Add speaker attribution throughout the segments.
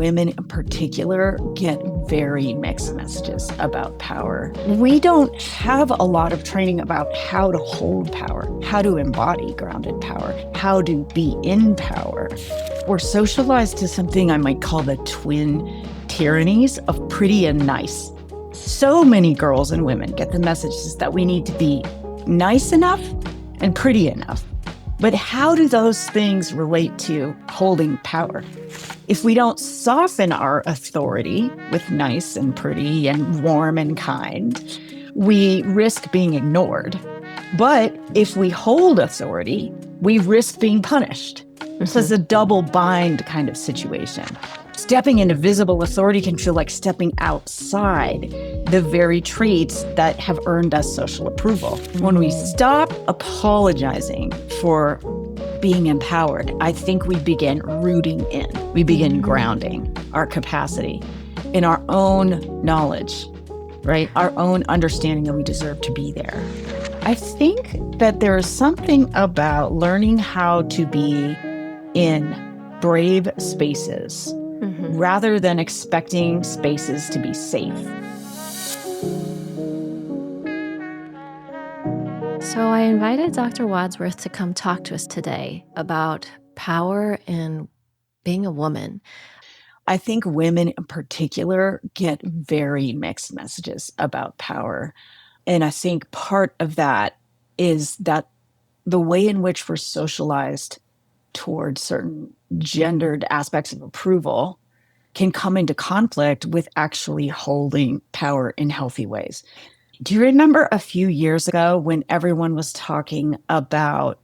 Speaker 1: women in particular get very mixed messages about power. We don't have a lot of training about how to hold power, how to embody grounded power, how to be in power. We're socialized to something I might call the twin tyrannies of pretty and nice. So many girls and women get the messages that we need to be nice enough and pretty enough. But how do those things relate to holding power? If we don't soften our authority with nice and pretty and warm and kind, we risk being ignored. But if we hold authority, we risk being punished. So it's a double bind kind of situation. Stepping into visible authority can feel like stepping outside the very traits that have earned us social approval. When we stop apologizing for being empowered, I think we begin rooting in. We begin grounding our capacity in our own knowledge, right? Our own understanding that we deserve to be there. I think that there is something about learning how to be in brave spaces rather than expecting spaces to be safe.
Speaker 2: So I invited Dr. Wadsworth to come talk to us today about power and being a woman.
Speaker 1: I think women in particular get very mixed messages about power. And I think part of that is that the way in which we're socialized towards certain gendered aspects of approval can come into conflict with actually holding power in healthy ways. Do you remember a few years ago when everyone was talking about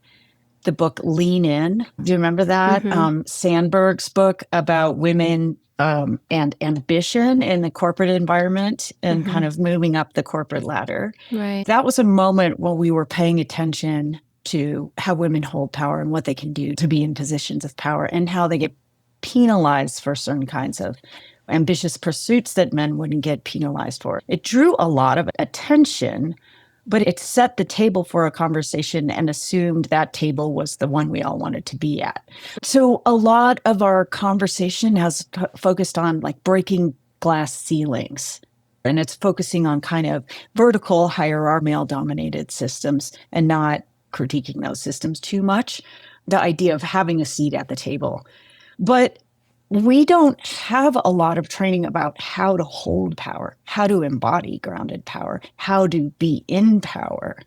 Speaker 1: the book Lean In? Do you remember that? Sandberg's book about women and ambition in the corporate environment and kind of moving up the corporate ladder.
Speaker 2: Right.
Speaker 1: That was a moment when we were paying attention to how women hold power and what they can do to be in positions of power and how they get penalized for certain kinds of ambitious pursuits that men wouldn't get penalized for. It drew a lot of attention, but it set the table for a conversation and assumed that table was the one we all wanted to be at. So a lot of our conversation has focused on like breaking glass ceilings. And it's focusing on kind of vertical, hierarchical, male-dominated systems and not critiquing those systems too much. The idea of having a seat at the table. But we don't have a lot of training about how to hold power, how to embody grounded power, how to be in power.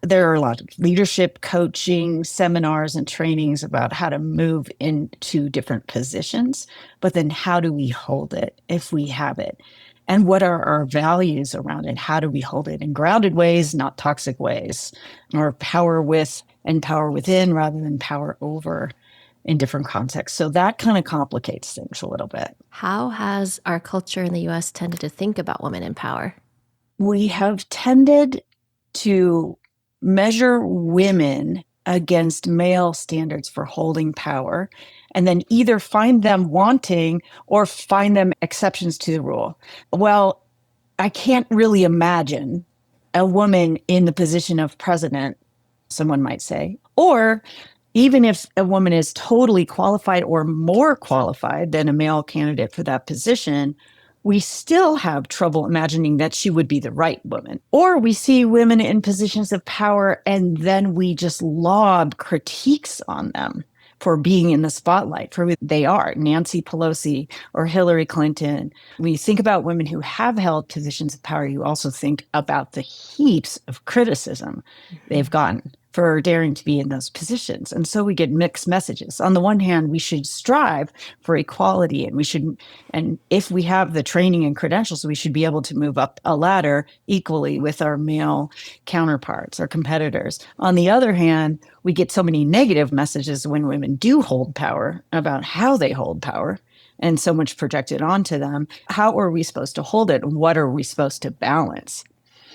Speaker 1: There are a lot of leadership coaching seminars and trainings about how to move into different positions, but then how do we hold it if we have it? And what are our values around it? How do we hold it in grounded ways, not toxic ways, or power with and power within rather than power over in different contexts? So that kind of complicates things a little bit.
Speaker 2: How has our culture in the U.S. tended to think about women in power?
Speaker 1: We have tended to measure women against male standards for holding power, and then either find them wanting or find them exceptions to the rule. Well, I can't really imagine a woman in the position of president, someone might say, or even if a woman is totally qualified or more qualified than a male candidate for that position, we still have trouble imagining that she would be the right woman. Or we see women in positions of power and then we just lob critiques on them for being in the spotlight for who they are, Nancy Pelosi or Hillary Clinton. When you think about women who have held positions of power, you also think about the heaps of criticism they've gotten for daring to be in those positions. And so we get mixed messages. On the one hand, we should strive for equality and if we have the training and credentials, we should be able to move up a ladder equally with our male counterparts or competitors. On the other hand, we get so many negative messages when women do hold power about how they hold power and so much projected onto them. How are we supposed to hold it? What are we supposed to balance?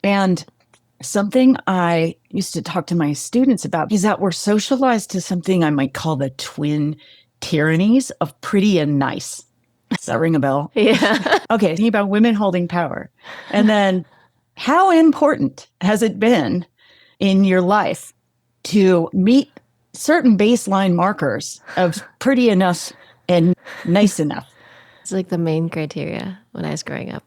Speaker 1: And something I used to talk to my students about is that we're socialized to something I might call the twin tyrannies of pretty and nice. Does that ring a bell?
Speaker 2: Yeah.
Speaker 1: Okay, thinking about women holding power. And then how important has it been in your life to meet certain baseline markers of pretty enough and nice enough?
Speaker 2: It's like the main criteria when I was growing up.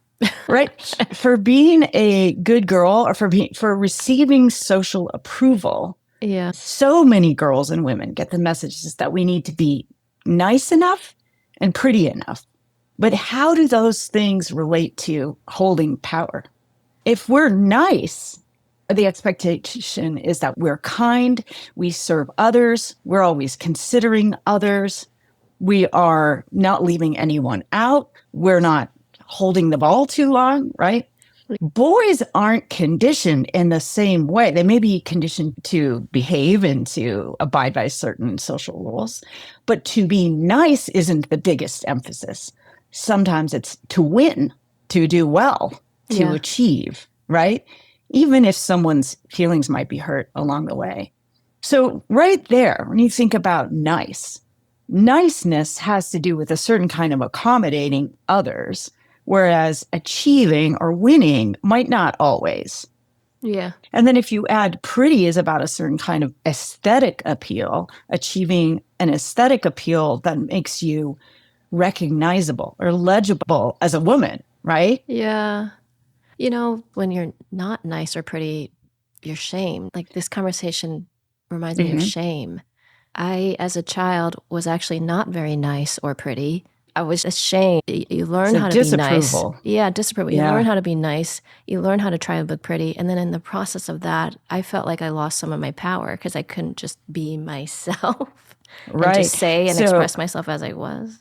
Speaker 1: Right? For being a good girl or for receiving social approval,
Speaker 2: Yeah.
Speaker 1: so many girls and women get the messages that we need to be nice enough and pretty enough. But how do those things relate to holding power? If we're nice, the expectation is that we're kind, we serve others, we're always considering others, we are not leaving anyone out, we're not holding the ball too long, right? Boys aren't conditioned in the same way. They may be conditioned to behave and to abide by certain social rules, but to be nice isn't the biggest emphasis. Sometimes it's to win, to do well, to achieve, right? Even if someone's feelings might be hurt along the way. So right there, when you think about niceness has to do with a certain kind of accommodating others, whereas achieving or winning might not always.
Speaker 2: Yeah.
Speaker 1: And then if you add pretty is about a certain kind of aesthetic appeal, achieving an aesthetic appeal that makes you recognizable or legible as a woman, right?
Speaker 2: Yeah. You know, when you're not nice or pretty, you're shamed. Like this conversation reminds me of shame. I, as a child, was actually not very nice or pretty. I was ashamed. You learn how to be nice.
Speaker 1: Disapproval.
Speaker 2: Yeah, disapproval. You
Speaker 1: Yeah.
Speaker 2: learn how to be nice. You learn how to try and look pretty. And then in the process of that, I felt like I lost some of my power because I couldn't just be myself and
Speaker 1: Right.
Speaker 2: just say and express myself as I was.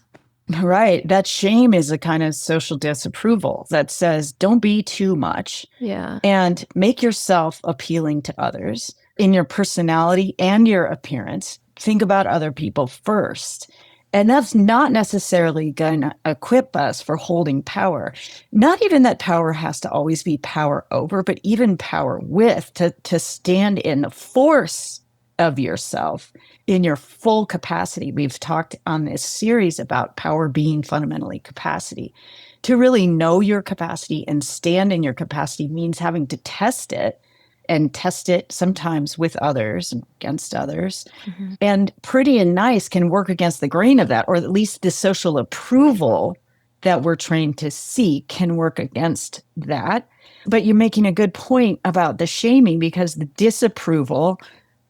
Speaker 1: Right. That shame is a kind of social disapproval that says, don't be too much.
Speaker 2: Yeah.
Speaker 1: And make yourself appealing to others in your personality and your appearance. Think about other people first. And that's not necessarily going to equip us for holding power. Not even that power has to always be power over, but even power with, to stand in the force of yourself in your full capacity. We've talked on this series about power being fundamentally capacity. To really know your capacity and stand in your capacity means having to test it, and test it sometimes with others and against others.
Speaker 2: Mm-hmm.
Speaker 1: And pretty and nice can work against the grain of that, or at least the social approval that we're trained to seek can work against that. But you're making a good point about the shaming, because the disapproval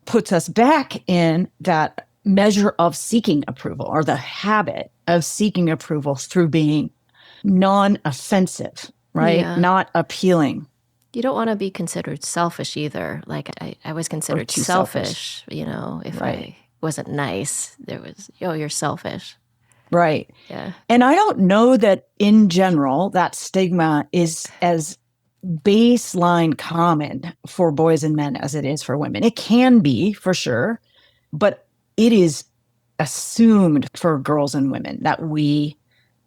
Speaker 1: puts us back in that measure of seeking approval, or the habit of seeking approval through being non-offensive, right?
Speaker 2: Yeah.
Speaker 1: Not appealing.
Speaker 2: You don't want to be considered selfish either. Like I was considered
Speaker 1: too
Speaker 2: selfish, you know, if I wasn't nice, there was, oh, you're selfish.
Speaker 1: Right.
Speaker 2: Yeah.
Speaker 1: And I don't know that in general, that stigma is as baseline common for boys and men as it is for women. It can be, for sure, but it is assumed for girls and women that we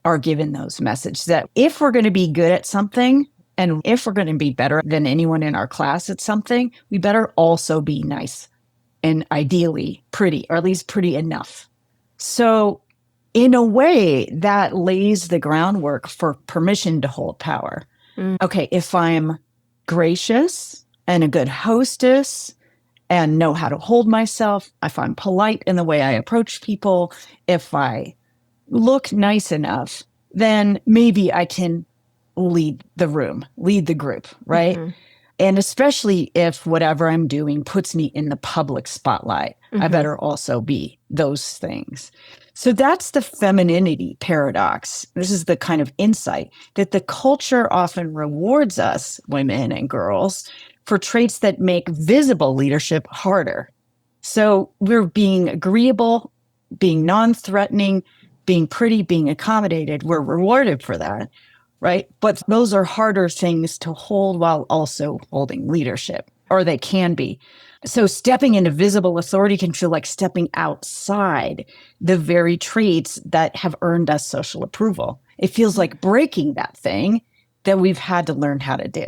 Speaker 1: are given those messages that if we're going to be good at something, and if we're going to be better than anyone in our class at something, we better also be nice and ideally pretty, or at least pretty enough. So in a way, that lays the groundwork for permission to hold power. Okay, if I'm gracious and a good hostess and know how to hold myself, if I'm polite in the way I approach people, if I look nice enough, then maybe I can lead the room, lead the group, right? Mm-hmm. And especially if whatever I'm doing puts me in the public spotlight, I better also be those things. So that's the femininity paradox. This is the kind of insight that the culture often rewards us, women and girls, for traits that make visible leadership harder. So we're being agreeable, being non-threatening, being pretty, being accommodated. We're rewarded for that, right? But those are harder things to hold while also holding leadership, or they can be. So stepping into visible authority can feel like stepping outside the very traits that have earned us social approval. It feels like breaking that thing that we've had to learn how to do.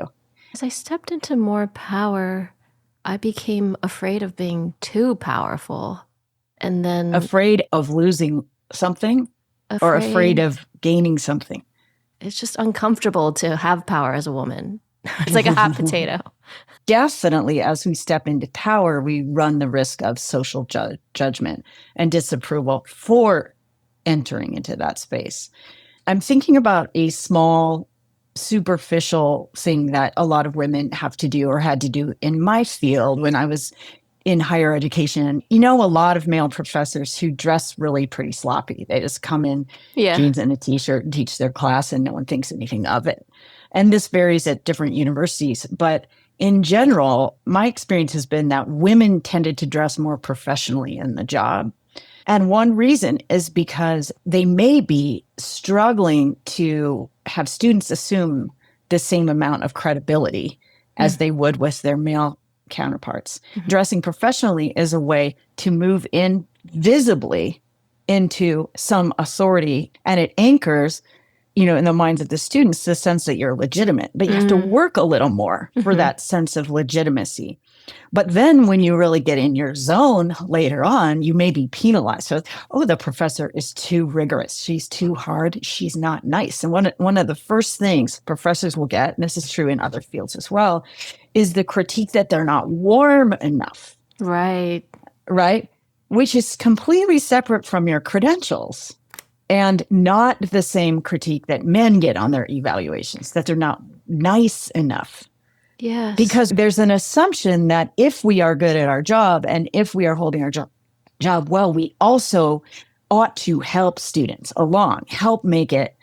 Speaker 2: As I stepped into more power, I became afraid of being too powerful. And then
Speaker 1: afraid of losing something, or afraid of gaining something.
Speaker 2: It's just uncomfortable to have power as a woman. It's like a hot potato.
Speaker 1: Definitely, as we step into power, we run the risk of social judgment and disapproval for entering into that space. I'm thinking about a small, superficial thing that a lot of women have to do or had to do in my field when I was in higher education. A lot of male professors who dress really pretty sloppy. They just come in jeans and a t-shirt and teach their class, and no one thinks anything of it. And this varies at different universities. But in general, my experience has been that women tended to dress more professionally in the job. And one reason is because they may be struggling to have students assume the same amount of credibility as they would with their male counterparts. Dressing professionally is a way to move in visibly into some authority, and it anchors, in the minds of the students, the sense that you're legitimate, but you have to work a little more for that sense of legitimacy. But then when you really get in your zone later on, you may be penalized. So, the professor is too rigorous. She's too hard. She's not nice. And one of the first things professors will get, and this is true in other fields as well, is the critique that they're not warm enough.
Speaker 2: Right.
Speaker 1: Which is completely separate from your credentials and not the same critique that men get on their evaluations, that they're not nice enough.
Speaker 2: Yes.
Speaker 1: Because there's an assumption that if we are good at our job and if we are holding our job well, we also ought to help students along, help make it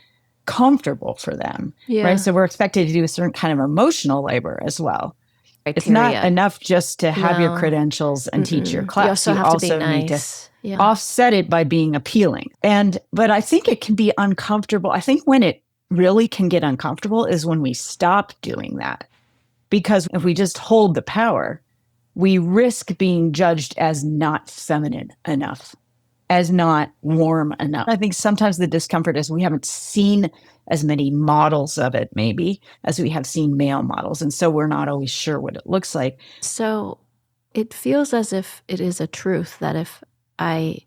Speaker 1: comfortable for them. Right. So we're expected to do a certain kind of emotional labor as well. It's not enough just to have your credentials and teach your class.
Speaker 2: You also need to
Speaker 1: offset it by being appealing. But I think it can be uncomfortable. I think when it really can get uncomfortable is when we stop doing that. Because if we just hold the power, we risk being judged as not feminine enough, as not warm enough. I think sometimes the discomfort is we haven't seen as many models of it, maybe, as we have seen male models. And so we're not always sure what it looks like.
Speaker 2: So it feels as if it is a truth that if I,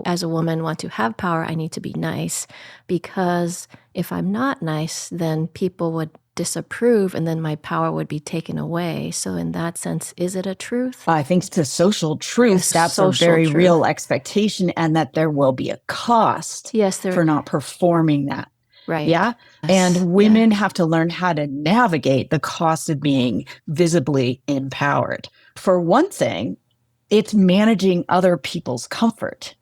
Speaker 2: as a woman, want to have power, I need to be nice. Because if I'm not nice, then people would disapprove and then my power would be taken away. So in that sense, is it a truth?
Speaker 1: I think it's a social truth. That's a very real expectation, and that there will be a cost for not performing that.
Speaker 2: Right.
Speaker 1: Yeah. And women have to learn how to navigate the cost of being visibly empowered. For one thing, it's managing other people's comfort.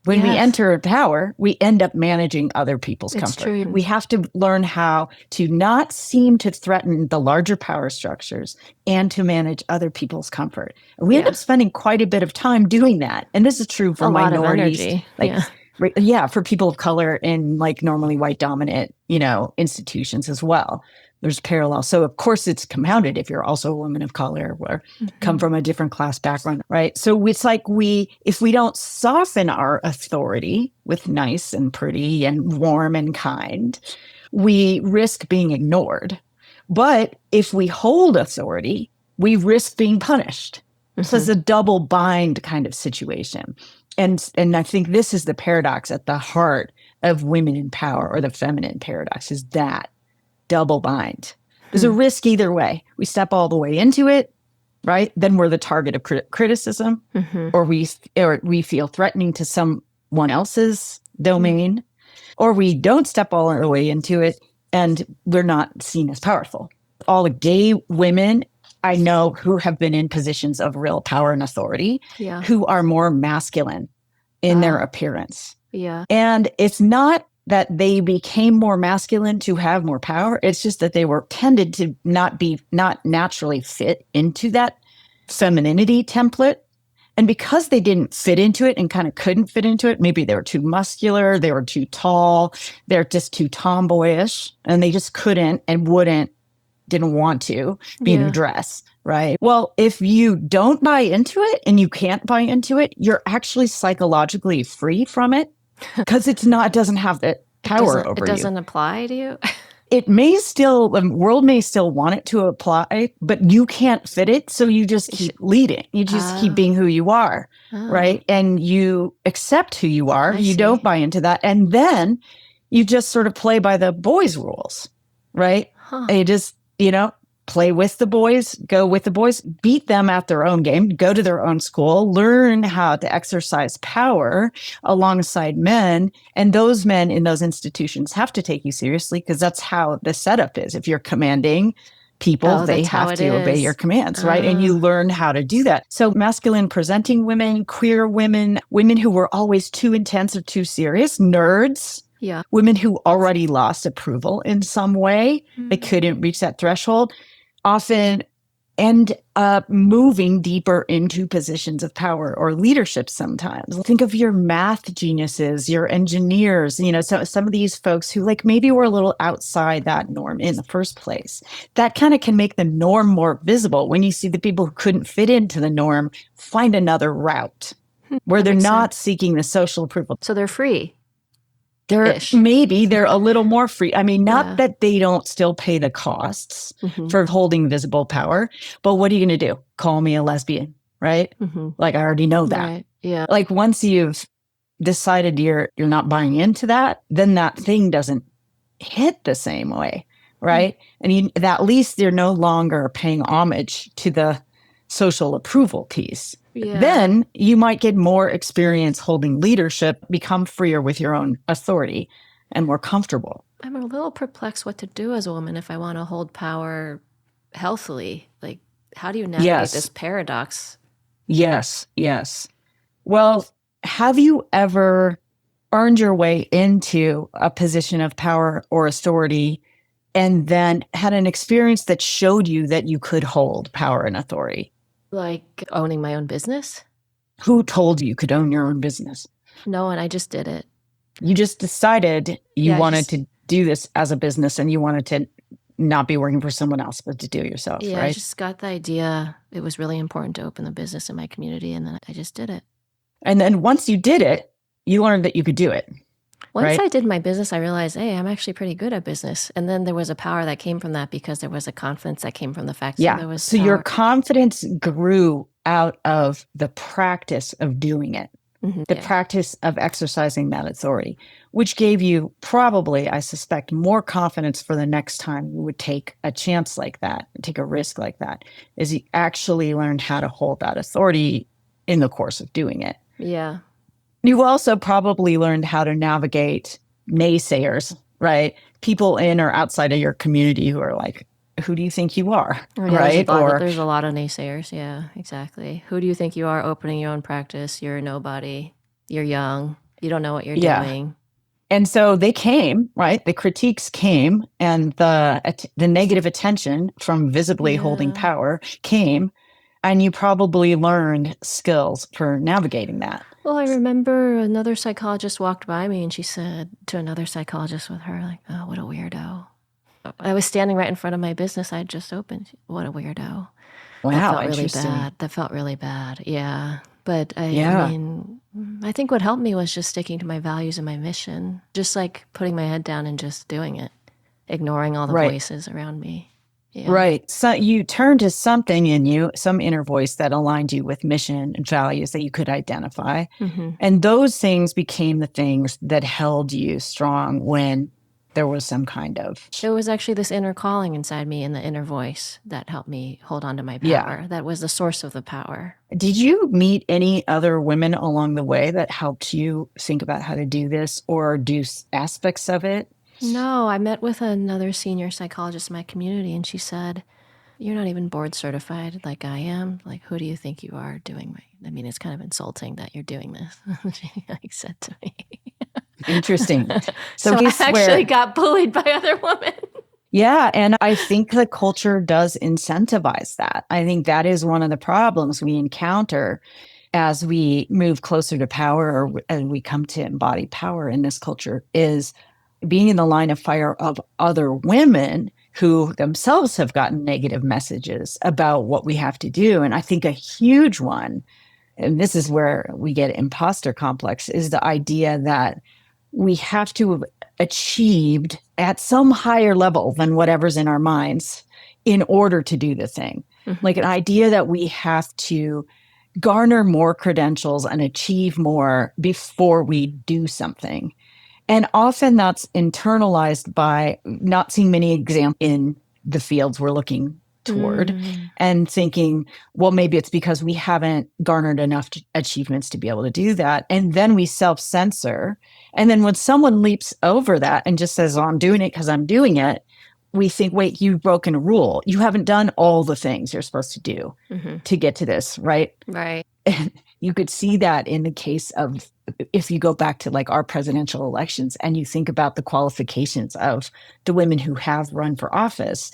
Speaker 1: When we enter power, we end up managing other people's comfort.
Speaker 2: True.
Speaker 1: We have to learn how to not seem to threaten the larger power structures and to manage other people's comfort. And we end up spending quite a bit of time doing that. And this is true for minorities. For people of color in normally white dominant, institutions as well. There's parallel. So of course it's compounded if you're also a woman of color or come from a different class background, right? So it's like if we don't soften our authority with nice and pretty and warm and kind, we risk being ignored. But if we hold authority, we risk being punished. So it's a double bind kind of situation. And I think this is the paradox at the heart of women in power, or the feminine paradox, is that double bind. There's a risk either way. We step all the way into it, right? Then we're the target of criticism, or we feel threatening to someone else's domain, or we don't step all the way into it and we're not seen as powerful. All the gay women I know who have been in positions of real power and authority, who are more masculine in their appearance.
Speaker 2: Yeah.
Speaker 1: And it's not that they became more masculine to have more power. It's just that they were tended to not naturally fit into that femininity template. And because they didn't fit into it and kind of couldn't fit into it, maybe they were too muscular, they were too tall, they're just too tomboyish, and they just couldn't and didn't want to be in a dress, right? Well, if you don't buy into it and you can't buy into it, you're actually psychologically free from it. Because it doesn't have the power over you.
Speaker 2: It doesn't apply to you?
Speaker 1: It may still, the world may still want it to apply, but you can't fit it. So you just keep leading. You just keep being who you are, right? And you accept who you are. You don't buy into that. And then you just sort of play by the boys' rules, right? You just, play with the boys, go with the boys, beat them at their own game, go to their own school, learn how to exercise power alongside men. And those men in those institutions have to take you seriously because that's how the setup is. If you're commanding people, they have to obey your commands, right? And you learn how to do that. So masculine presenting women, queer women, women who were always too intense or too serious, nerds, women who already lost approval in some way, they couldn't reach that threshold, often end up moving deeper into positions of power or leadership sometimes. Think of your math geniuses, your engineers, so some of these folks who like maybe were a little outside that norm in the first place. That kind of can make the norm more visible when you see the people who couldn't fit into the norm find another route where they're not seeking the social approval.
Speaker 2: So they're free.
Speaker 1: Maybe they're a little more free. I mean, not that they don't still pay the costs for holding visible power, but what are you going to do? Call me a lesbian, right? Like, I already know that.
Speaker 2: Right. Yeah.
Speaker 1: Like, once you've decided you're not buying into that, then that thing doesn't hit the same way, right? And at least they're no longer paying homage to the social approval piece. Then you might get more experience holding leadership, become freer with your own authority and more comfortable.
Speaker 2: I'm a little perplexed what to do as a woman if I want to hold power healthily. Like, how do you navigate this paradox?
Speaker 1: Yes. Well, have you ever earned your way into a position of power or authority and then had an experience that showed you that you could hold power and authority?
Speaker 2: Like owning my own business?
Speaker 1: Who told you could own your own business?
Speaker 2: No one. I just did it.
Speaker 1: You just decided you wanted to do this as a business and you wanted to not be working for someone else, but to do it yourself, right?
Speaker 2: I just got the idea. It was really important to open the business in my community, and then I just did it.
Speaker 1: And then once you did it, you learned that you could do it.
Speaker 2: Once I did my business, I realized, hey, I'm actually pretty good at business. And then there was a power that came from that because there was a confidence that came from the fact that there was
Speaker 1: so
Speaker 2: power.
Speaker 1: your confidence grew out of the practice of doing it, the practice of exercising that authority, which gave you probably, I suspect, more confidence for the next time you would take a chance like that, take a risk like that, is you actually learned how to hold that authority in the course of doing it.
Speaker 2: Yeah.
Speaker 1: You also probably learned how to navigate naysayers, right? People in or outside of your community who are like, who do you think you are, right?
Speaker 2: There's a lot of naysayers. Yeah, exactly. Who do you think you are opening your own practice? You're a nobody. You're young. You don't know what you're doing.
Speaker 1: And so they came, right? The critiques came and the negative attention from visibly holding power came. And you probably learned skills for navigating that.
Speaker 2: Well, I remember another psychologist walked by me and she said to another psychologist with her, like, oh, what a weirdo. I was standing right in front of my business I had just opened. What a weirdo.
Speaker 1: Wow,
Speaker 2: that felt really bad. That felt really bad. Yeah. But I mean, I think what helped me was just sticking to my values and my mission. Just like putting my head down and just doing it. Ignoring all the voices around me. Yeah.
Speaker 1: Right. So you turned to something in you, some inner voice that aligned you with mission and values that you could identify. And those things became the things that held you strong when there was some kind of...
Speaker 2: There was actually this inner calling inside me and the inner voice that helped me hold on to my power. Yeah. That was the source of the power.
Speaker 1: Did you meet any other women along the way that helped you think about how to do this or do aspects of it?
Speaker 2: No, I met with another senior psychologist in my community, and she said, you're not even board certified like I am. Like, who do you think you are doing? I mean, it's kind of insulting that you're doing this, she said to me.
Speaker 1: Interesting.
Speaker 2: So I actually got bullied by other women.
Speaker 1: Yeah, and I think the culture does incentivize that. I think that is one of the problems we encounter as we move closer to power or as we come to embody power in this culture is being in the line of fire of other women who themselves have gotten negative messages about what we have to do. And I think a huge one, and this is where we get imposter complex, is the idea that we have to have achieved at some higher level than whatever's in our minds in order to do the thing. Like an idea that we have to garner more credentials and achieve more before we do something. And often that's internalized by not seeing many examples in the fields we're looking toward and thinking, well, maybe it's because we haven't garnered enough achievements to be able to do that. And then we self-censor. And then when someone leaps over that and just says, oh, I'm doing it because I'm doing it, we think, wait, you've broken a rule. You haven't done all the things you're supposed to do to get to this, right?
Speaker 2: Right.
Speaker 1: And you could see that in the case of, if you go back to like our presidential elections and you think about the qualifications of the women who have run for office,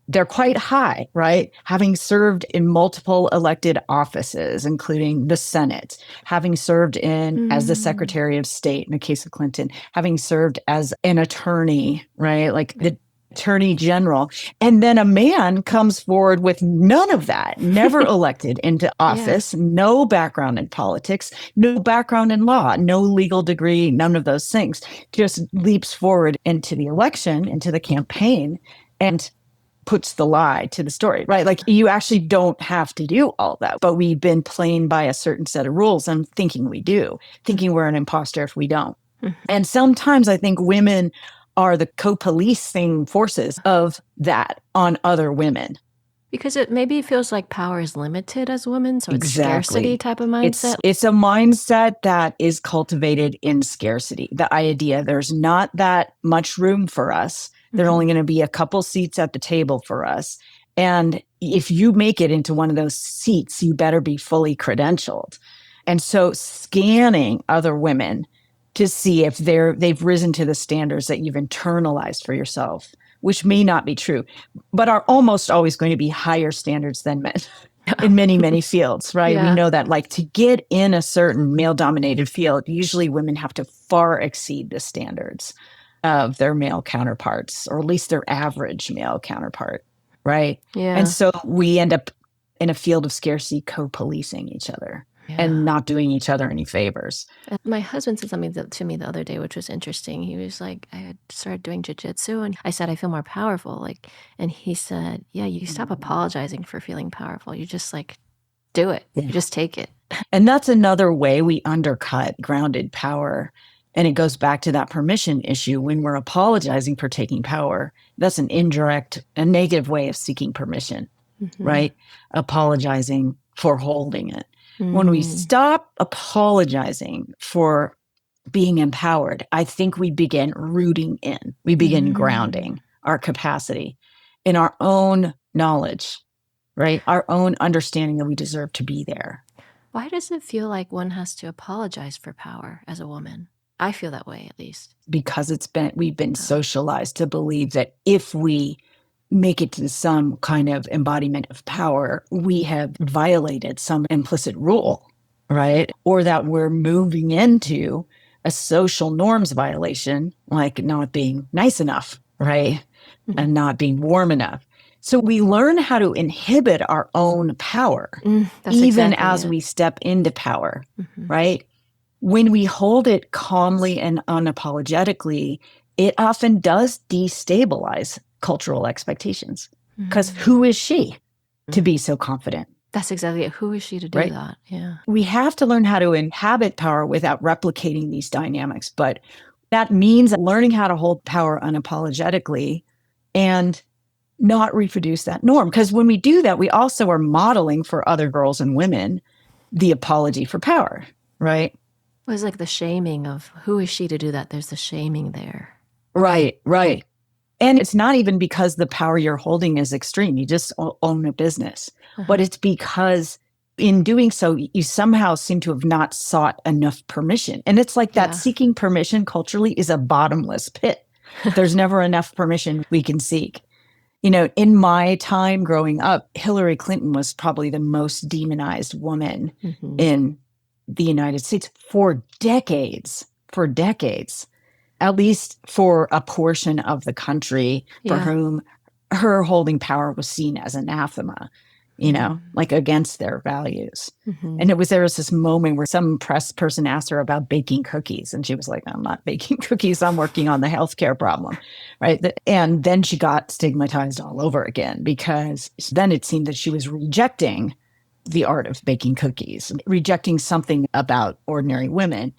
Speaker 1: they're quite high, right? Having served in multiple elected offices, including the Senate, having served in as the Secretary of State in the case of Clinton, having served as an attorney, right? Like the Attorney General. And then a man comes forward with none of that, never elected into office, no background in politics, no background in law, no legal degree, none of those things, just leaps forward into the election, into the campaign, and puts the lie to the story, right? Like you actually don't have to do all that, but we've been playing by a certain set of rules and thinking we do, thinking we're an imposter if we don't. And sometimes I think women are the co-policing forces of that on other women.
Speaker 2: Because it maybe feels like power is limited as women, so it's scarcity type of mindset.
Speaker 1: It's a mindset that is cultivated in scarcity. The idea there's not that much room for us. There are only going to be a couple seats at the table for us. And if you make it into one of those seats, you better be fully credentialed. And so scanning other women to see if they've risen to the standards that you've internalized for yourself, which may not be true, but are almost always going to be higher standards than men in many, many fields, right? We know that like to get in a certain male-dominated field, usually women have to far exceed the standards of their male counterparts, or at least their average male counterpart, right?
Speaker 2: Yeah.
Speaker 1: And so we end up in a field of scarcity co-policing each other. And not doing each other any favors.
Speaker 2: My husband said something to me the other day, which was interesting. He was like, I had started doing jiu-jitsu, and I said, I feel more powerful. Like, and he said, yeah, you stop apologizing for feeling powerful. You just like do it. You just take it.
Speaker 1: And that's another way we undercut grounded power. And it goes back to that permission issue. When we're apologizing for taking power, that's an indirect, a negative way of seeking permission, right? Apologizing for holding it. When we stop apologizing for being empowered, I think we begin rooting in. We begin grounding our capacity in our own knowledge, right? Our own understanding that we deserve to be there.
Speaker 2: Why does it feel like one has to apologize for power as a woman? I feel that way, at least.
Speaker 1: Because we've been socialized to believe that if we make it to some kind of embodiment of power, we have violated some implicit rule, right? Or that we're moving into a social norms violation, like not being nice enough, right? And not being warm enough. So we learn how to inhibit our own power, even as we step into power, right? When we hold it calmly and unapologetically, it often does destabilize cultural expectations. Because who is she to be so confident?
Speaker 2: That's exactly it. Who is she to do that? Yeah.
Speaker 1: We have to learn how to inhabit power without replicating these dynamics. But that means learning how to hold power unapologetically and not reproduce that norm. Because when we do that, we also are modeling for other girls and women the apology for power, right?
Speaker 2: It was like the shaming of who is she to do that? There's the shaming there.
Speaker 1: Right. And it's not even because the power you're holding is extreme. You just own a business. But it's because in doing so, you somehow seem to have not sought enough permission. And it's like that seeking permission culturally is a bottomless pit. There's never enough permission we can seek. You know, in my time growing up, Hillary Clinton was probably the most demonized woman in the United States for decades, at least for a portion of the country for whom her holding power was seen as anathema, you know, like against their values. And there was this moment where some press person asked her about baking cookies. And she was like, I'm not baking cookies. I'm working on the healthcare problem. Right. And then she got stigmatized all over again, because then it seemed that she was rejecting the art of baking cookies, rejecting something about ordinary women.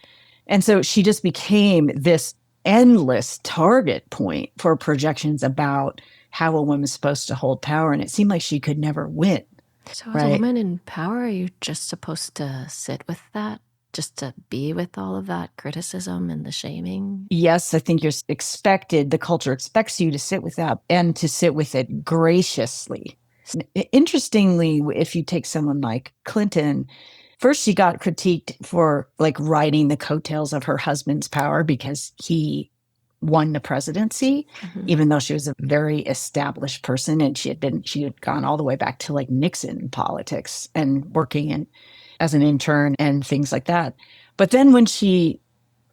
Speaker 1: And so she just became this endless target point for projections about how a woman's supposed to hold power. And it seemed like she could never win.
Speaker 2: So as a
Speaker 1: Right.
Speaker 2: woman in power, are you just supposed to sit with that? Just to be with all of that criticism and the shaming?
Speaker 1: Yes, I think you're expected, the culture expects you to sit with that and to sit with it graciously. Interestingly, if you take someone like Clinton, first she got critiqued for like riding the coattails of her husband's power because he won the presidency, even though she was a very established person and she had gone all the way back to like Nixon politics and working as an intern and things like that. But then when she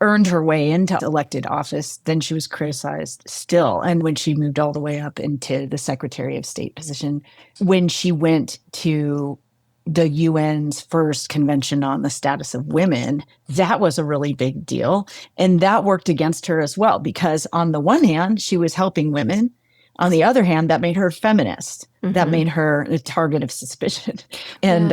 Speaker 1: earned her way into elected office, then she was criticized still. And when she moved all the way up into the Secretary of State position, when she went to the UN's first convention on the status of women, that was a really big deal. And that worked against her as well, because on the one hand, she was helping women. On the other hand, that made her a feminist. That made her a target of suspicion.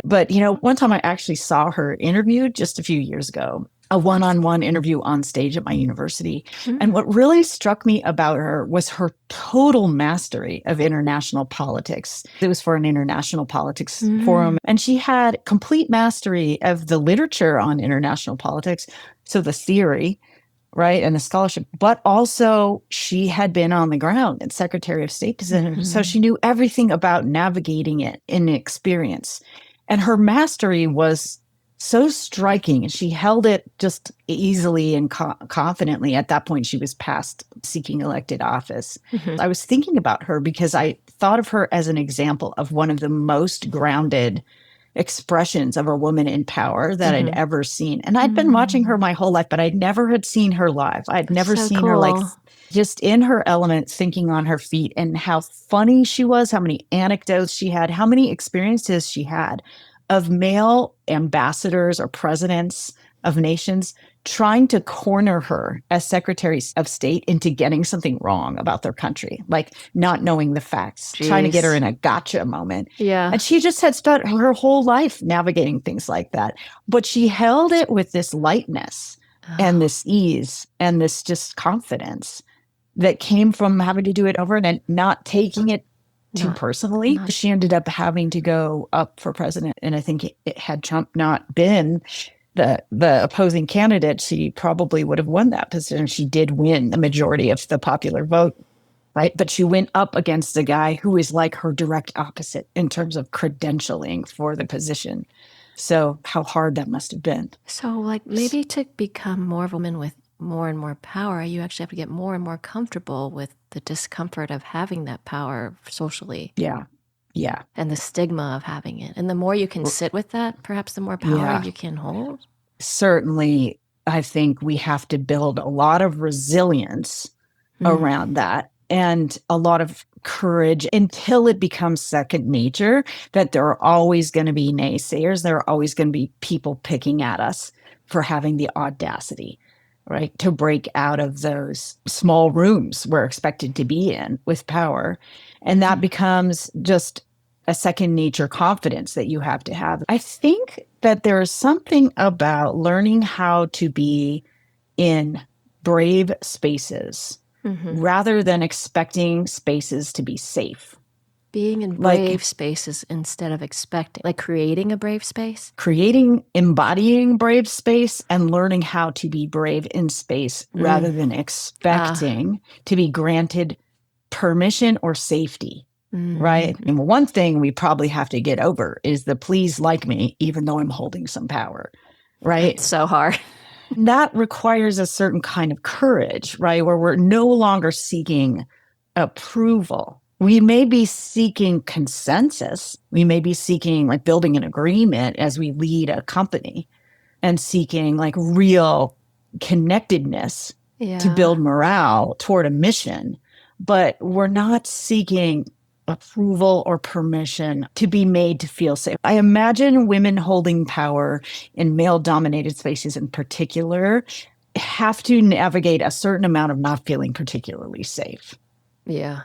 Speaker 1: But, one time I actually saw her interviewed just a few years ago, a one-on-one interview on stage at my university. And what really struck me about her was her total mastery of international politics. It was for an international politics forum. And she had complete mastery of the literature on international politics. So the theory, right, and the scholarship, but also she had been on the ground at Secretary of State position. So she knew everything about navigating it in experience. And her mastery was so striking. She held it just easily and confidently. At that point, she was past seeking elected office. I was thinking about her because I thought of her as an example of one of the most grounded expressions of a woman in power that I'd ever seen. And I'd been watching her my whole life, but I never had seen her live. I'd never seen her like just in her element, thinking on her feet, and how funny she was, how many anecdotes she had, how many experiences she had of male ambassadors or presidents of nations trying to corner her as Secretary of State into getting something wrong about their country, like not knowing the facts, trying to get her in a gotcha moment.
Speaker 2: Yeah.
Speaker 1: And she just had spent her whole life navigating things like that. But she held it with this lightness and this ease and this just confidence that came from having to do it over and not taking it too personally. She ended up having to go up for president. And I think had Trump not been the opposing candidate, she probably would have won that position. She did win the majority of the popular vote, right? But she went up against a guy who is like her direct opposite in terms of credentialing for the position. So how hard that must have been.
Speaker 2: So like maybe to become more of a woman with more and more power, you actually have to get more and more comfortable with the discomfort of having that power socially.
Speaker 1: Yeah. Yeah.
Speaker 2: And the stigma of having it. And the more you can sit with that, perhaps the more power you can hold.
Speaker 1: Certainly, I think we have to build a lot of resilience around that and a lot of courage until it becomes second nature, that there are always going to be naysayers. There are always going to be people picking at us for having the audacity, right, to break out of those small rooms we're expected to be in with power. And that becomes just a second nature confidence that you have to have. I think that there is something about learning how to be in brave spaces rather than expecting spaces to be safe.
Speaker 2: Being in brave spaces instead of expecting, like creating a brave space?
Speaker 1: Embodying brave space and learning how to be brave in space rather than expecting to be granted permission or safety, right? And one thing we probably have to get over is the please like me, even though I'm holding some power, right?
Speaker 2: It's so hard.
Speaker 1: That requires a certain kind of courage, right? Where we're no longer seeking approval. We may be seeking consensus. We may be seeking like building an agreement as we lead a company and seeking like real connectedness to build morale toward a mission. But we're not seeking approval or permission to be made to feel safe. I imagine women holding power in male-dominated spaces in particular have to navigate a certain amount of not feeling particularly safe.
Speaker 2: Yeah.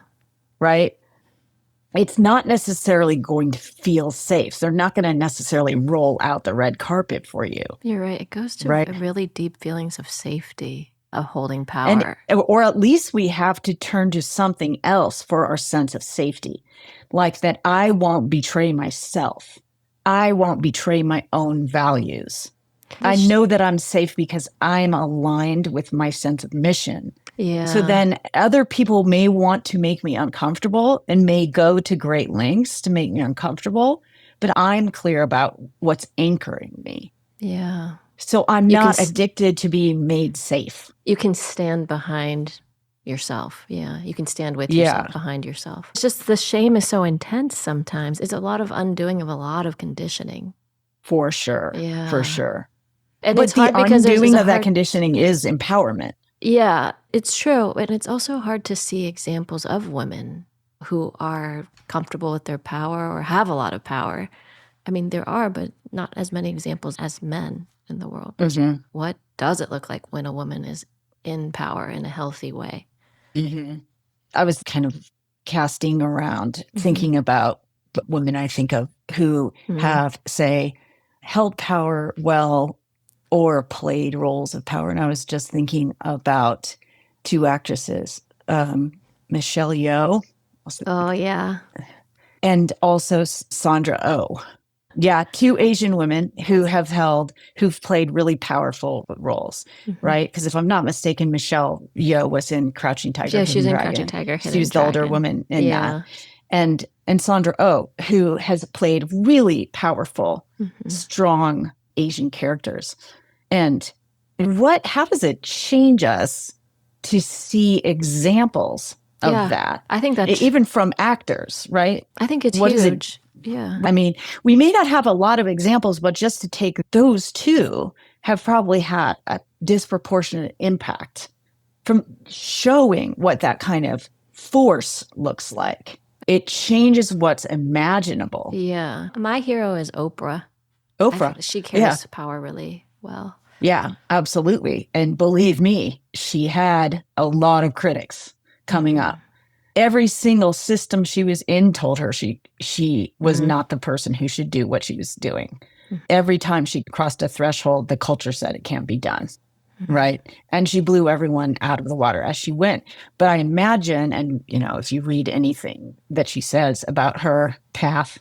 Speaker 1: Right? It's not necessarily going to feel safe. They're not going to necessarily roll out the red carpet for you.
Speaker 2: You're right. It goes to really deep feelings of safety. of holding
Speaker 1: And
Speaker 2: power.
Speaker 1: or at least we have to turn to something else for our sense of safety. Like that I won't betray myself. I won't betray my own values. I know that I'm safe because I'm aligned with my sense of mission.
Speaker 2: Yeah.
Speaker 1: So then other people may want to make me uncomfortable and may go to great lengths to make me uncomfortable, but I'm clear about what's anchoring me.
Speaker 2: Yeah.
Speaker 1: So I'm not addicted to being made safe.
Speaker 2: You can stand behind yourself. Yeah. You can stand with yourself, behind yourself. It's just the shame is so intense sometimes. It's a lot of undoing of a lot of conditioning.
Speaker 1: For sure.
Speaker 2: Yeah.
Speaker 1: For sure.
Speaker 2: And
Speaker 1: but
Speaker 2: it's hard
Speaker 1: the
Speaker 2: because
Speaker 1: undoing of that conditioning is empowerment.
Speaker 2: Yeah, it's true. And it's also hard to see examples of women who are comfortable with their power or have a lot of power. I mean, there are, but not as many examples as men in the world.
Speaker 1: Mm-hmm.
Speaker 2: What does it look like when a woman is in power in a healthy way?
Speaker 1: Mm-hmm. I was kind of casting around, thinking about women I think of who have, say, held power well or played roles of power. And I was just thinking about two actresses, Michelle Yeoh.
Speaker 2: Oh, yeah.
Speaker 1: And also Sandra Oh. Yeah, two Asian women who've played really powerful roles, right? Because if I'm not mistaken, Michelle Yeoh was in Crouching Tiger,
Speaker 2: she's
Speaker 1: Hidden
Speaker 2: in
Speaker 1: Dragon.
Speaker 2: Crouching Tiger, Hidden
Speaker 1: She was the older woman in that. And Sandra Oh, who has played really powerful, strong Asian characters. And how does it change us to see examples of that?
Speaker 2: I think that's
Speaker 1: even from actors, right?
Speaker 2: I think it's huge. Yeah.
Speaker 1: I mean, we may not have a lot of examples, but just to take those two have probably had a disproportionate impact from showing what that kind of force looks like. It changes what's imaginable.
Speaker 2: Yeah. My hero is Oprah. She carries power really well.
Speaker 1: Yeah, absolutely. And believe me, she had a lot of critics coming up. Every single system she was in told her she was not the person who should do what she was doing. Every time she crossed a threshold, the culture said it can't be done, right? And she blew everyone out of the water as she went. But I imagine, and if you read anything that she says about her path,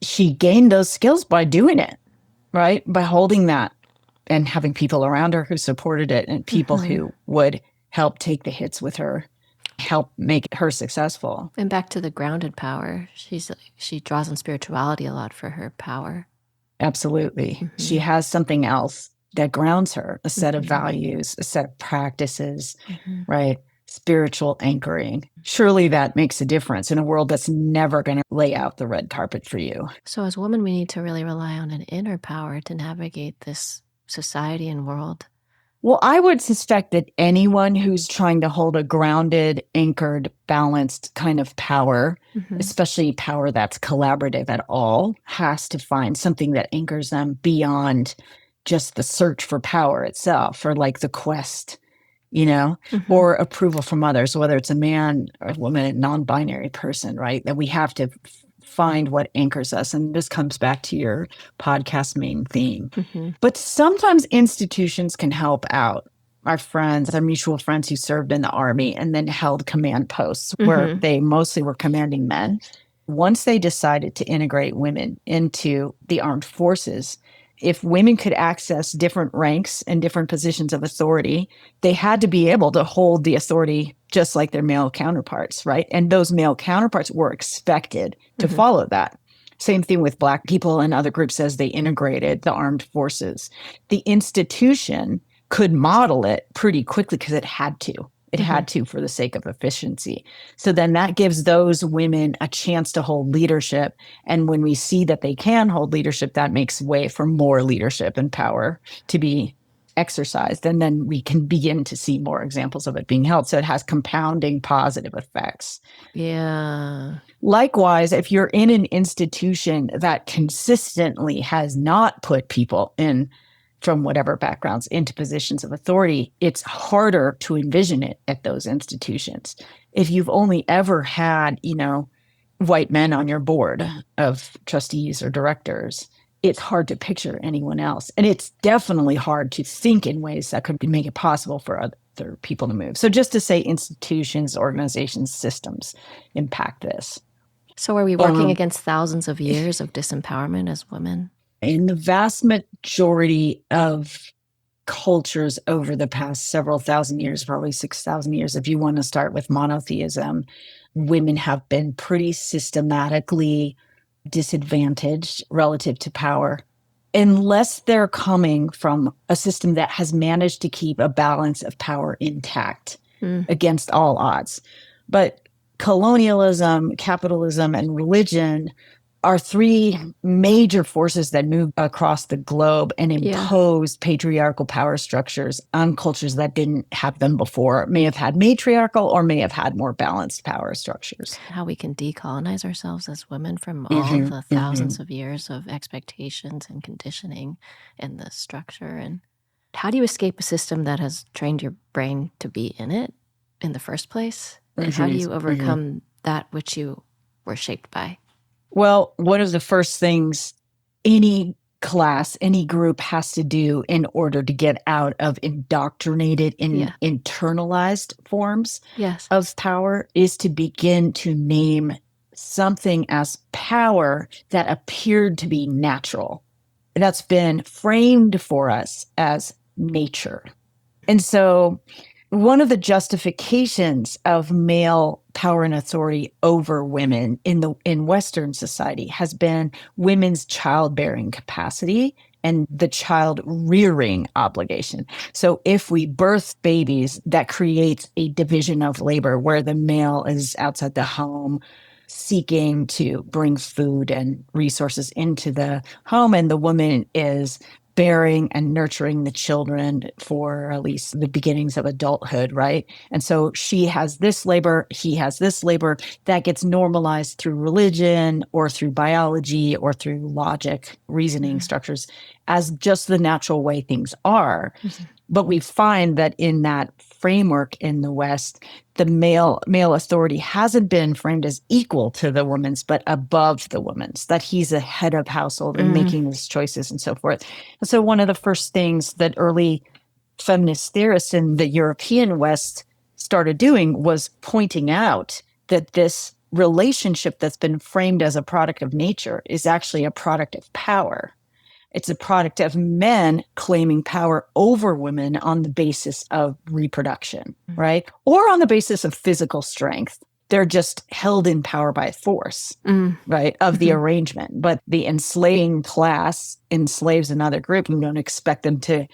Speaker 1: she gained those skills by doing it, right? By holding that and having people around her who supported it and people who would help take the hits with her, help make her successful.
Speaker 2: And back to the grounded power, she draws on spirituality a lot for her power.
Speaker 1: Absolutely. She has something else that grounds her, a set of values, a set of practices, right? Spiritual anchoring. Surely that makes a difference in a world that's never going to lay out the red carpet for you.
Speaker 2: So as women, we need to really rely on an inner power to navigate this society and world.
Speaker 1: Well, I would suspect that anyone who's trying to hold a grounded, anchored, balanced kind of power, especially power that's collaborative at all, has to find something that anchors them beyond just the search for power itself or like the quest, or approval from others, whether it's a man or a woman, a non-binary person, right? That we have to find what anchors us. And this comes back to your podcast main theme. But sometimes institutions can help out. Our friends, our mutual friends who served in the Army and then held command posts where they mostly were commanding men. Once they decided to integrate women into the armed forces, if women could access different ranks and different positions of authority, they had to be able to hold the authority just like their male counterparts, right? And those male counterparts were expected to follow that. Same thing with Black people and other groups as they integrated the armed forces. The institution could model it pretty quickly because it had to. It had to for the sake of efficiency. So then that gives those women a chance to hold leadership. And when we see that they can hold leadership, that makes way for more leadership and power to be exercised. And then we can begin to see more examples of it being held. So it has compounding positive effects.
Speaker 2: Yeah.
Speaker 1: Likewise, if you're in an institution that consistently has not put people in from whatever backgrounds into positions of authority, it's harder to envision it at those institutions. If you've only ever had, white men on your board of trustees or directors, it's hard to picture anyone else. And it's definitely hard to think in ways that could make it possible for other people to move. So just to say institutions, organizations, systems impact this.
Speaker 2: So are we working against thousands of years of disempowerment as women?
Speaker 1: In the vast majority of cultures over the past several thousand years, probably 6,000 years, if you want to start with monotheism, women have been pretty systematically disadvantaged relative to power, unless they're coming from a system that has managed to keep a balance of power intact against all odds. But colonialism, capitalism, and religion are three major forces that move across the globe and impose patriarchal power structures on cultures that didn't have them before, may have had matriarchal or may have had more balanced power structures.
Speaker 2: How we can decolonize ourselves as women from all the thousands of years of expectations and conditioning and the structure. And how do you escape a system that has trained your brain to be in it in the first place? And how do you overcome that which you were shaped by?
Speaker 1: Well, one of the first things any class, any group has to do in order to get out of indoctrinated and internalized forms of power is to begin to name something as power that appeared to be natural. That's been framed for us as nature. And so one of the justifications of male power and authority over women in Western society has been women's childbearing capacity and the child rearing obligation. So if we birth babies, that creates a division of labor where the male is outside the home seeking to bring food and resources into the home, and the woman is bearing and nurturing the children for at least the beginnings of adulthood, right? And so she has this labor, he has this labor that gets normalized through religion or through biology or through logic, reasoning structures as just the natural way things are. But we find that in that framework in the West, the male authority hasn't been framed as equal to the woman's, but above the woman's, that he's a head of household and making these choices and so forth. And so one of the first things that early feminist theorists in the European West started doing was pointing out that this relationship that's been framed as a product of nature is actually a product of power. It's a product of men claiming power over women on the basis of reproduction, right? Or on the basis of physical strength. They're just held in power by force, right, of the arrangement. But the enslaving class enslaves another group. You don't expect them to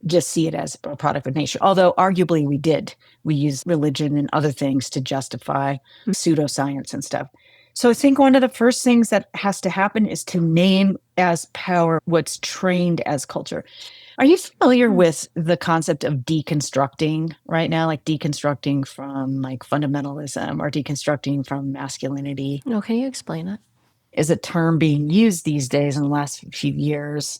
Speaker 1: just see it as a product of nature. Although arguably we did. We use religion and other things to justify pseudoscience and stuff. So I think one of the first things that has to happen is to name as power what's trained as culture. Are you familiar with the concept of deconstructing right now? Like deconstructing from like fundamentalism or deconstructing from masculinity?
Speaker 2: No, can you explain it?
Speaker 1: Is a term being used these days in the last few years,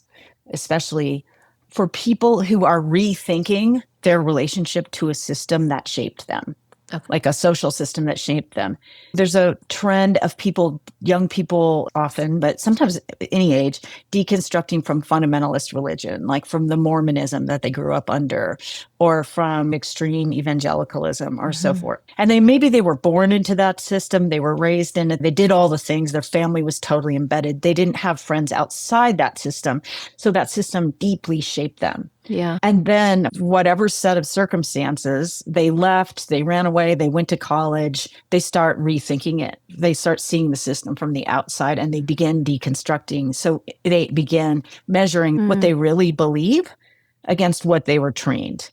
Speaker 1: especially for people who are rethinking their relationship to a system that shaped them. Okay. Like a social system that shaped them. There's a trend of people, young people often, but sometimes any age, deconstructing from fundamentalist religion, like from the Mormonism that they grew up under, or from extreme evangelicalism or so forth. And maybe they were born into that system, they were raised in it, they did all the things, their family was totally embedded. They didn't have friends outside that system. So that system deeply shaped them.
Speaker 2: Yeah.
Speaker 1: And then whatever set of circumstances, they left, they ran away, they went to college, they start rethinking it. They start seeing the system from the outside and they begin deconstructing. So they begin measuring what they really believe against what they were trained.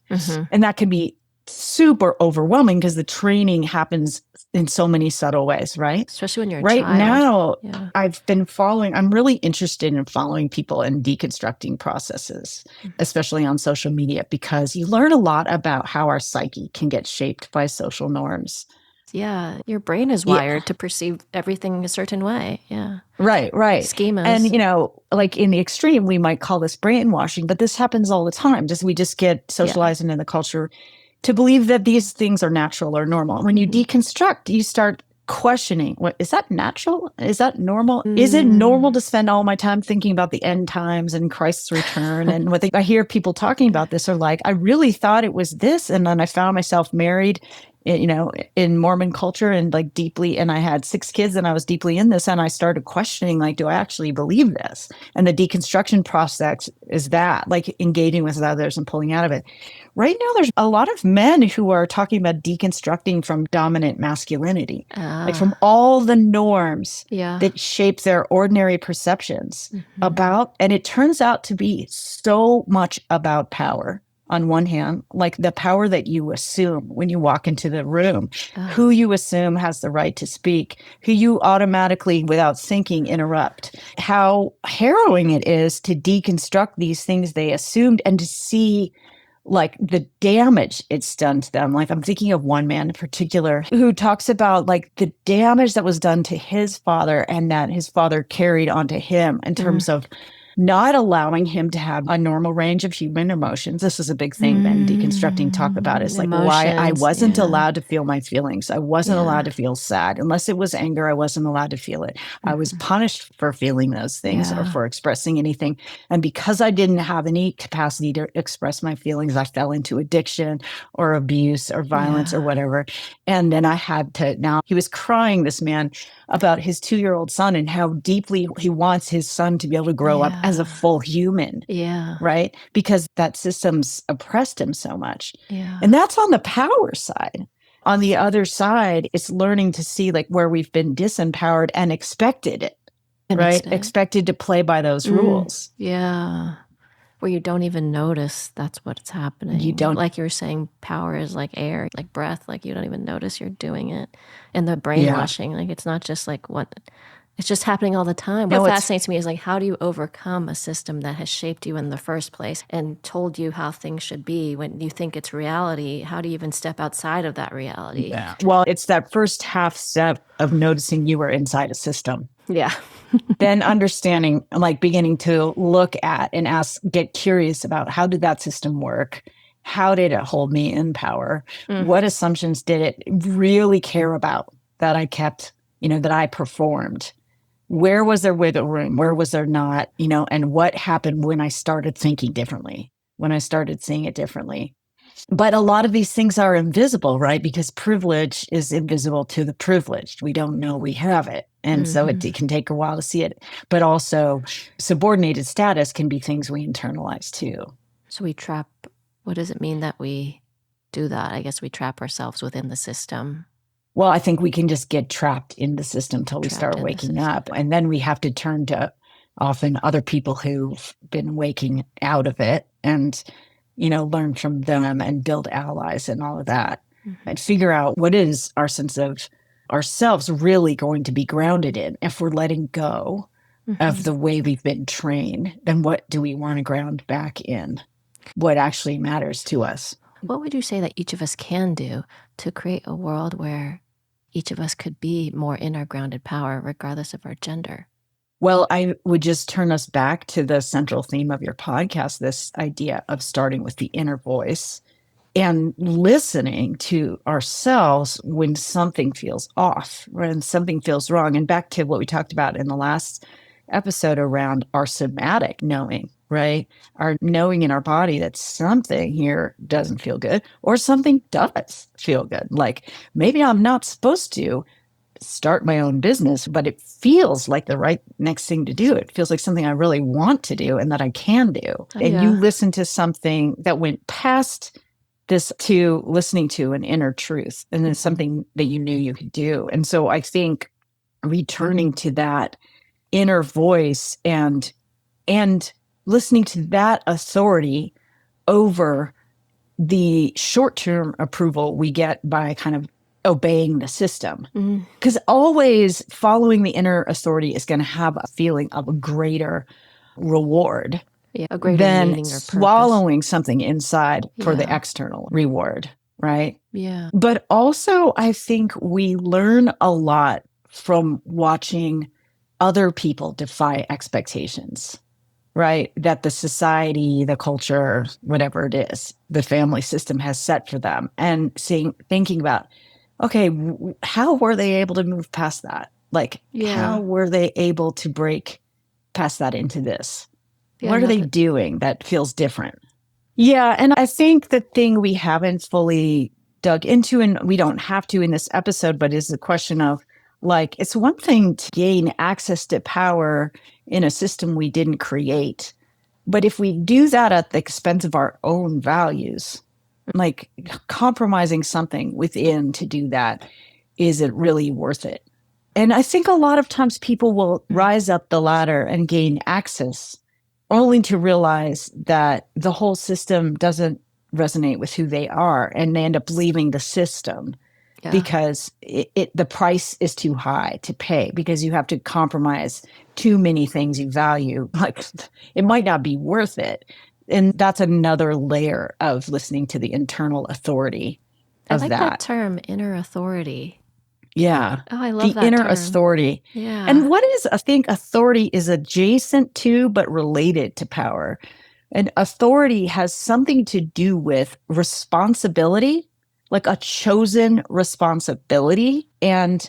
Speaker 1: And that can be super overwhelming because the training happens in so many subtle ways, right?
Speaker 2: Especially when you're a
Speaker 1: right
Speaker 2: child.
Speaker 1: now, I'm really interested in following people in deconstructing processes, especially on social media, because you learn a lot about how our psyche can get shaped by social norms.
Speaker 2: Yeah, your brain is wired to perceive everything a certain way. Yeah.
Speaker 1: Right.
Speaker 2: Schemas.
Speaker 1: And, like in the extreme, we might call this brainwashing, but this happens all the time. We just get socialized into the culture to believe that these things are natural or normal. When you deconstruct, you start questioning, what is that natural? Is that normal? Is it normal to spend all my time thinking about the end times and Christ's return? And I hear people talking about this are like, I really thought it was this. And then I found myself married, in Mormon culture and like deeply, and I had 6 kids and I was deeply in this. And I started questioning, like, do I actually believe this? And the deconstruction process is that, like, engaging with others and pulling out of it. Right now, there's a lot of men who are talking about deconstructing from dominant masculinity, like from all the norms that shape their ordinary perceptions about. And it turns out to be so much about power. On one hand, like the power that you assume when you walk into the room, who you assume has the right to speak, who you automatically, without thinking, interrupt. How harrowing it is to deconstruct these things they assumed and to see like the damage it's done to them. Like I'm thinking of one man in particular who talks about like the damage that was done to his father and that his father carried onto him in terms of not allowing him to have a normal range of human emotions. This is a big thing that deconstructing talk about. It's like why I wasn't allowed to feel my feelings. I wasn't allowed to feel sad. Unless it was anger, I wasn't allowed to feel it. I was punished for feeling those things or for expressing anything. And because I didn't have any capacity to express my feelings, I fell into addiction or abuse or violence or whatever. And then I had to, now he was crying, this man, about his 2-year-old son and how deeply he wants his son to be able to grow up as a full human. Right? Because that system's oppressed him so much. And that's on the power side. On the other side, it's learning to see like where we've been disempowered and expected it. Right? Expected to play by those rules.
Speaker 2: Where you don't even notice that's what's happening.
Speaker 1: You don't.
Speaker 2: Like you were saying, power is like air, like breath, like you don't even notice you're doing it. And the brainwashing, like it's not just like it's just happening all the time. What fascinates me is like, how do you overcome a system that has shaped you in the first place and told you how things should be when you think it's reality? How do you even step outside of that reality?
Speaker 1: Well, it's that first half step of noticing you were inside a system. Then understanding, like beginning to look at and ask, get curious about how did that system work? How did it hold me in power? What assumptions did it really care about that I kept, that I performed? Where was there wiggle room? Where was there not? And what happened when I started thinking differently, when I started seeing it differently? But a lot of these things are invisible, right? Because privilege is invisible to the privileged. We don't know we have it. And so it can take a while to see it. But also subordinated status can be things we internalize too.
Speaker 2: So we trap, what does it mean that we do that? I guess we trap ourselves within the system.
Speaker 1: Well, I think we can just get trapped in the system till we start waking up. And then we have to turn to often other people who've been waking out of it and learn from them and build allies and all of that and figure out what is our sense of ourselves really going to be grounded in. If we're letting go of the way we've been trained, then what do we want to ground back in? What actually matters to us?
Speaker 2: What would you say that each of us can do to create a world where each of us could be more in our grounded power, regardless of our gender?
Speaker 1: Well, I would just turn us back to the central theme of your podcast, this idea of starting with the inner voice and listening to ourselves when something feels off, when something feels wrong. And back to what we talked about in the last episode around our somatic knowing, right? Our knowing in our body that something here doesn't feel good or something does feel good. Like maybe I'm not supposed to start my own business, but it feels like the right next thing to do. It feels like something I really want to do and that I can do. And you listen to something that went past this to listening to an inner truth, and then something that you knew you could do. And so I think returning to that inner voice and listening to that authority over the short-term approval we get by kind of obeying the system. Because always following the inner authority is going to have a feeling of a greater reward
Speaker 2: a greater
Speaker 1: than
Speaker 2: meaning or purpose.
Speaker 1: Swallowing something inside for the external reward, right? But also, I think we learn a lot from watching other people defy expectations, right? That the society, the culture, whatever it is, the family system has set for them, and thinking about okay, how were they able to move past that? Like, how
Speaker 2: Yeah.
Speaker 1: were they able to break past that into this?
Speaker 2: Yeah,
Speaker 1: What are
Speaker 2: no,
Speaker 1: they doing that feels different? Yeah. And I think the thing we haven't fully dug into, and we don't have to in this episode, but is the question of like, it's one thing to gain access to power in a system we didn't create. But if we do that at the expense of our own values, like compromising something within to do that, is it really worth it? And I think a lot of times people will rise up the ladder and gain access only to realize that the whole system doesn't resonate with who they are, and they end up leaving the system
Speaker 2: yeah.
Speaker 1: because the price is too high to pay, because you have to compromise too many things you value. Like, it might not be worth it. And that's another layer of listening to the internal authority
Speaker 2: I
Speaker 1: of
Speaker 2: like
Speaker 1: that.
Speaker 2: term, inner authority.
Speaker 1: Yeah.
Speaker 2: Oh, I love
Speaker 1: The
Speaker 2: that
Speaker 1: inner
Speaker 2: term.
Speaker 1: authority.
Speaker 2: Yeah.
Speaker 1: And what is, I think authority is adjacent to, but related to power. And authority has something to do with responsibility, like a chosen responsibility. And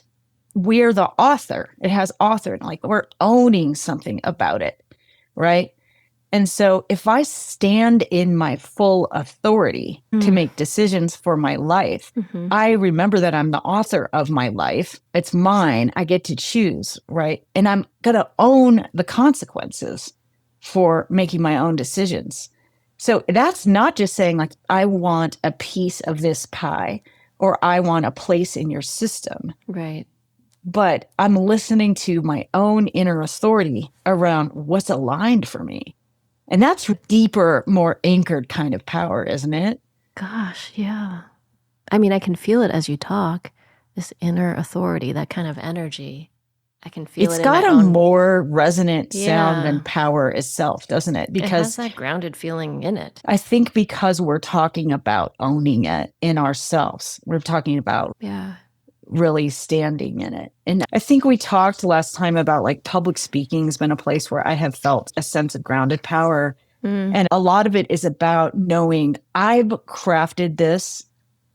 Speaker 1: we're the author. It has author, like we're owning something about it, right? And so if I stand in my full authority to make decisions for my life, I remember that I'm the author of my life. It's mine. I get to choose, right? And I'm going to own the consequences for making my own decisions. So that's not just saying like, I want a piece of this pie or I want a place in your system.
Speaker 2: Right.
Speaker 1: But I'm listening to my own inner authority around what's aligned for me. And that's deeper, more anchored kind of power, isn't it?
Speaker 2: Gosh, yeah. I mean, I can feel it as you talk, this inner authority, that kind of energy. I can feel
Speaker 1: It's
Speaker 2: it in my
Speaker 1: got a
Speaker 2: own...
Speaker 1: more resonant sound
Speaker 2: Yeah.
Speaker 1: than power itself, doesn't it?
Speaker 2: It has
Speaker 1: Because
Speaker 2: that grounded feeling in it.
Speaker 1: I think because we're talking about owning it in ourselves, we're talking about
Speaker 2: Yeah.
Speaker 1: really standing in it. And I think we talked last time about like public speaking has been a place where I have felt a sense of grounded power. And a lot of it is about knowing I've crafted this.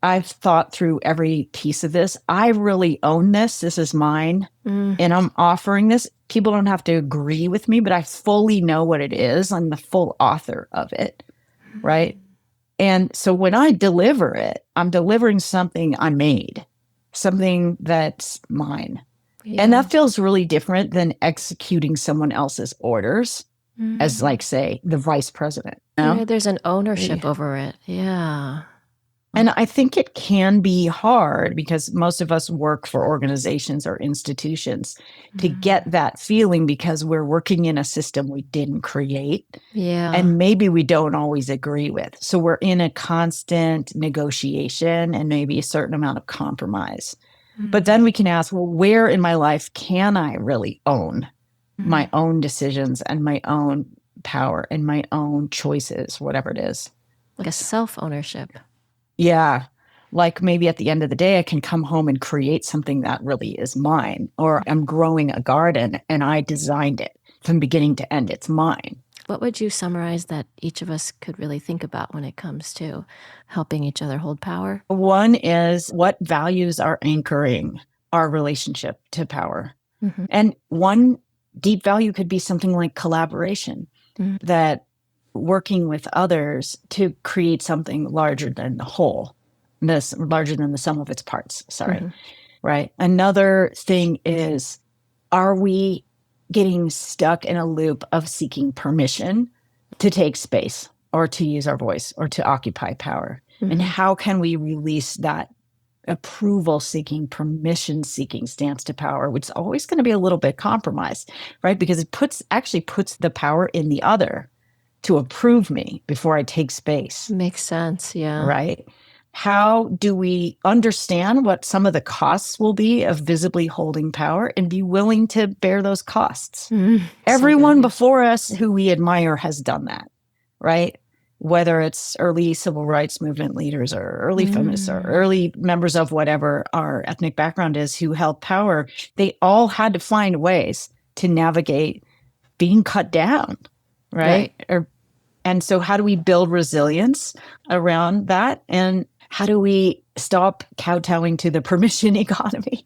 Speaker 1: I've thought through every piece of this. I really own this. This is mine. And I'm offering this. People don't have to agree with me, but I fully know what it is. I'm the full author of it. Right. And so when I deliver it, I'm delivering something I made, something that's mine.
Speaker 2: Yeah.
Speaker 1: And that feels really different than executing someone else's orders as, like, say, the vice president. You know?
Speaker 2: Yeah, there's an ownership over it. Yeah.
Speaker 1: And I think it can be hard because most of us work for organizations or institutions to get that feeling because we're working in a system we didn't create.
Speaker 2: Yeah.
Speaker 1: And maybe we don't always agree with. So we're in a constant negotiation and maybe a certain amount of compromise. But then we can ask, well, where in my life can I really own my own decisions and my own power and my own choices, whatever it is?
Speaker 2: Like a self-ownership.
Speaker 1: Yeah. Like maybe at the end of the day, I can come home and create something that really is mine, or I'm growing a garden and I designed it from beginning to end. It's mine.
Speaker 2: What would you summarize that each of us could really think about when it comes to helping each other hold power?
Speaker 1: One is, what values are anchoring our relationship to power? And one deep value could be something like collaboration, that working with others to create something larger than the whole, larger than the sum of its parts. Sorry. Right. Another thing is, are we getting stuck in a loop of seeking permission to take space or to use our voice or to occupy power? And how can we release that approval seeking, permission seeking stance to power, which is always going to be a little bit compromised, right? Because it actually puts the power in the other to approve me before I take space.
Speaker 2: Makes sense. Yeah.
Speaker 1: Right. How do we understand what some of the costs will be of visibly holding power and be willing to bear those costs? Everyone before us who we admire has done that, right? Whether it's early civil rights movement leaders or early feminists or early members of whatever our ethnic background is who held power, they all had to find ways to navigate being cut down, right? And so how do we build resilience around that? And How do we stop kowtowing to the permission economy?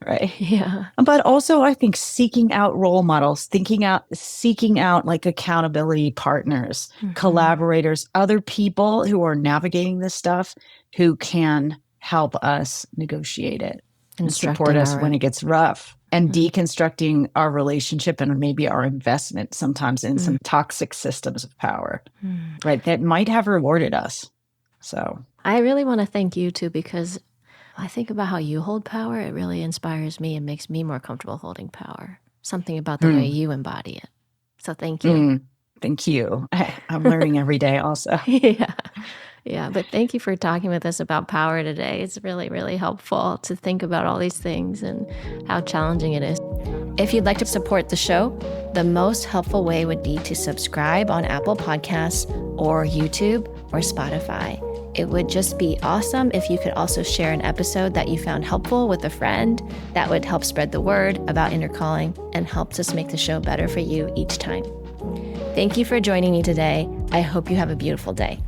Speaker 1: Right.
Speaker 2: Yeah.
Speaker 1: But also, I think seeking out role models, seeking out like accountability partners, collaborators, other people who are navigating this stuff who can help us negotiate it and support us when it gets rough, and deconstructing our relationship and maybe our investment sometimes in some toxic systems of power, right? That might have rewarded us. So
Speaker 2: I really want to thank you too, because I think about how you hold power. It really inspires me and makes me more comfortable holding power. Something about the way you embody it. So thank you.
Speaker 1: Thank you. I'm learning every day also.
Speaker 2: Yeah. But thank you for talking with us about power today. It's really, really helpful to think about all these things and how challenging it is. If you'd like to support the show, the most helpful way would be to subscribe on Apple Podcasts or YouTube or Spotify. It would just be awesome if you could also share an episode that you found helpful with a friend. That would help spread the word about Inner Calling and helps us make the show better for you each time. Thank you for joining me today. I hope you have a beautiful day.